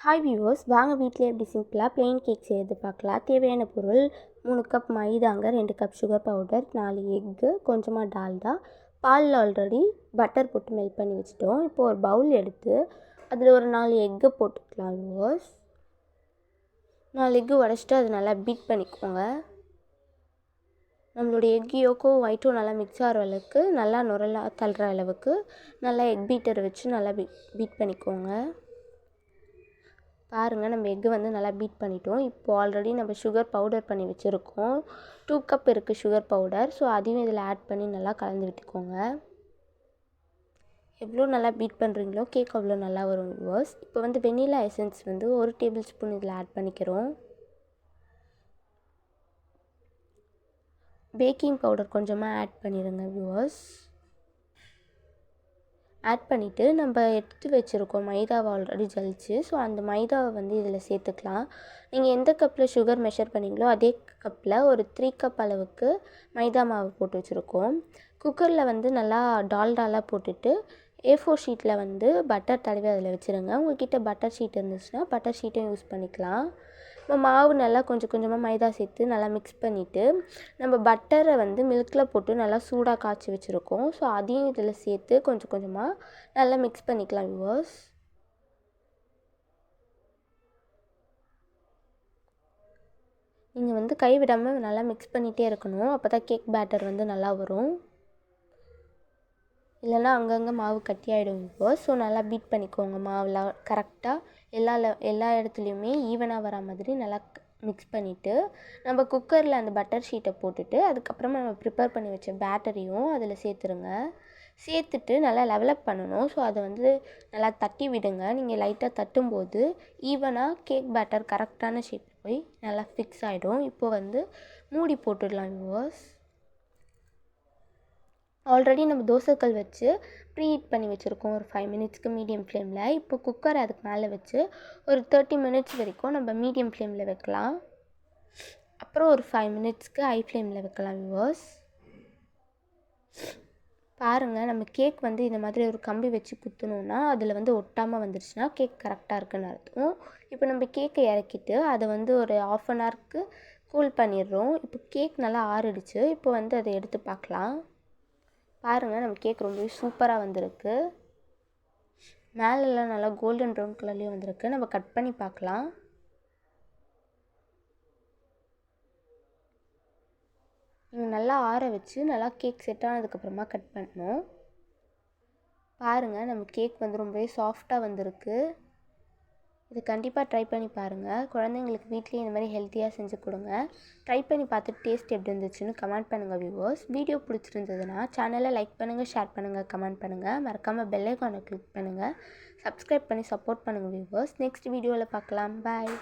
Hi viewers, வாங்க வீட்டிலே எப்படி சிம்பிளாக ப்ளெயின் கேக் செய்யறது பார்க்கலாம். தேவையான பொருள் 3 கப் மைதாங்க, 2 கப் சுகர் பவுடர், 4 எக்கு, கொஞ்சமாக டால்டா, பாலில் ஆல்ரெடி பட்டர் போட்டு மெல்ட் பண்ணி வச்சுட்டோம். இப்போ ஒரு பவுல் எடுத்து அதில் ஒரு 4 எக்கு போட்டுக்கலாம் வியூவர்ஸ். 4 எக்கு உடச்சிட்டு அது நல்லா பீட் பண்ணிக்கோங்க. நம்மளுடைய எக் யோக்கும் ஒயிட்டும் நல்லா மிக்ஸ் ஆகிற அளவுக்கு, நல்லா நுரலாக தள்ளுற அளவுக்கு நல்லா எக் பீட்டரை வச்சு நல்லா பீட் பண்ணிக்கோங்க. பாருங்கள், நம்ம எக்கு வந்து நல்லா பீட் பண்ணிட்டோம். இப்போது ஆல்ரெடி நம்ம சுகர் பவுடர் பண்ணி வச்சுருக்கோம். 2 கப் இருக்குது சுகர் பவுடர். ஸோ அதையும் இதில் ஆட் பண்ணி நல்லா கலந்து விட்டுக்கோங்க. எவ்வளோ நல்லா பீட் பண்ணுறீங்களோ கேக் அவ்வளோ நல்லா வரும் வியூவர்ஸ். இப்போ வந்து வெண்ணிலா எசன்ஸ் வந்து 1 டேபிள் ஸ்பூன் இதில் ஆட் பண்ணிக்கிறோம். பேக்கிங் பவுடர் கொஞ்சமாக ஆட் பண்ணிடுங்க வியூவர்ஸ். ஆட் பண்ணிவிட்டு நம்ம எடுத்து வச்சுருக்கோம் மைதாவை ஆல்ரெடி ஜலிச்சு. ஸோ அந்த மைதாவை வந்து இதில் சேர்த்துக்கலாம். நீங்கள் எந்த கப்பில் சுகர் மெஷர் பண்ணிங்களோ அதே கப்பில் ஒரு 3 கப் அளவுக்கு மைதா மாவு போட்டு வச்சுருக்கோம். குக்கரில் வந்து நல்லா டால்டாலாம் போட்டுட்டு A4 ஷீட்டில் வந்து பட்டர் தடவி அதில் வச்சுருங்க. உங்கள்கிட்ட பட்டர் ஷீட் இருந்துச்சுன்னா பட்டர் ஷீட்டும் யூஸ் பண்ணிக்கலாம். நம்ம மாவு நல்லா கொஞ்சம் கொஞ்சமாக மைதா சேர்த்து நல்லா மிக்ஸ் பண்ணிவிட்டு நம்ம பட்டரை வந்து மில்கில் போட்டு நல்லா சூடாக காய்ச்சி வச்சுருக்கோம். ஸோ அதையும் இதில் சேர்த்து கொஞ்சம் கொஞ்சமாக நல்லா மிக்ஸ் பண்ணிக்கலாம் வியூவர்ஸ். நீங்கள் வந்து கைவிடாமல் நல்லா மிக்ஸ் பண்ணிகிட்டே இருக்கணும். அப்போ தான் கேக் பேட்டர் வந்து நல்லா வரும். இல்லைன்னா அங்கங்கே மாவு கட்டியாகிடும் வியூவர்ஸ். ஸோ நல்லா பீட் பண்ணிக்கோங்க. மாவுலாம் கரெக்டாக எல்லா இடத்துலையுமே ஈவனாக வர மாதிரி நல்லா மிக்ஸ் பண்ணிவிட்டு நம்ம குக்கரில் அந்த பட்டர் ஷீட்டை போட்டுட்டு அதுக்கப்புறமா நம்ம ப்ரிப்பேர் பண்ணி வச்ச பேட்டரையும் அதில் சேர்த்துட்டு நல்லா லெவலப் பண்ணணும். ஸோ அதை வந்து நல்லா தட்டி விடுங்க. நீங்கள் லைட்டாக தட்டும்போது ஈவனாக கேக் பேட்டர் கரெக்டான ஷேப்பில் போய் நல்லா ஃபிக்ஸ் ஆகிடும். இப்போ வந்து மூடி போட்டுடலாம் வியூவர்ஸ். ஆல்ரெடி நம்ம தோசைக்கல் வச்சு ப்ரீஹீட் பண்ணி வச்சுருக்கோம் ஒரு 5 மினிட்ஸ்க்கு மீடியம் ஃப்ளேமில். இப்போ குக்கர் அதுக்கு மேலே வச்சு ஒரு 30 மினிட்ஸ் வரைக்கும் நம்ம மீடியம் ஃப்ளேமில் வைக்கலாம். அப்புறம் ஒரு 5 மினிட்ஸ்க்கு ஹை ஃப்ளேமில் வைக்கலாம் வியூவர்ஸ். பாருங்கள், நம்ம கேக் வந்து இந்த மாதிரி ஒரு கம்பி வச்சு குத்தணுன்னா அதில் வந்து ஒட்டாமல் வந்துருச்சுன்னா கேக் கரெக்டாக இருக்குன்னு அர்த்தம். இப்போ நம்ம கேக்கை இறக்கிட்டு அதை வந்து ஒரு 1/2 அன் ஹவருக்கு கூல் பண்ணிடுறோம். இப்போ கேக் நல்லா ஆறிடுச்சு. இப்போ வந்து அதை எடுத்து பார்க்கலாம். பாருங்கள், நம்ம கேக் ரொம்பவே சூப்பராக வந்திருக்கு. மேலெல்லாம் நல்லா கோல்டன் ப்ரௌன் கலர்லேயும் வந்திருக்கு. நம்ம கட் பண்ணி பார்க்கலாம். நீங்கள் நல்லா ஆற வச்சு நல்லா கேக் செட் ஆனதுக்கப்புறமா கட் பண்ணணும். பாருங்கள், நம்ம கேக் வந்து ரொம்பவே சாஃப்டாக வந்திருக்கு. இது கண்டிப்பாக ட்ரை பண்ணி பாருங்கள். குழந்தைங்களுக்கு வீட்லேயே இந்த மாதிரி ஹெல்த்தியாக செஞ்சு கொடுங்க. ட்ரை பண்ணி பார்த்துட்டு டேஸ்ட் எப்படி இருந்துச்சுன்னு கமெண்ட் பண்ணுங்கள் வியூவர்ஸ். வீடியோ பிடிச்சிருந்ததுன்னா சேனலை லைக் பண்ணுங்கள், ஷேர் பண்ணுங்கள், கமெண்ட் பண்ணுங்கள். மறக்காமல் பெல் ஐகானை கிளிக் பண்ணுங்கள். சப்ஸ்கிரைப் பண்ணி சப்போர்ட் பண்ணுங்கள் வியூவர்ஸ். நெக்ஸ்ட் வீடியோவில் பார்க்கலாம். பாய்.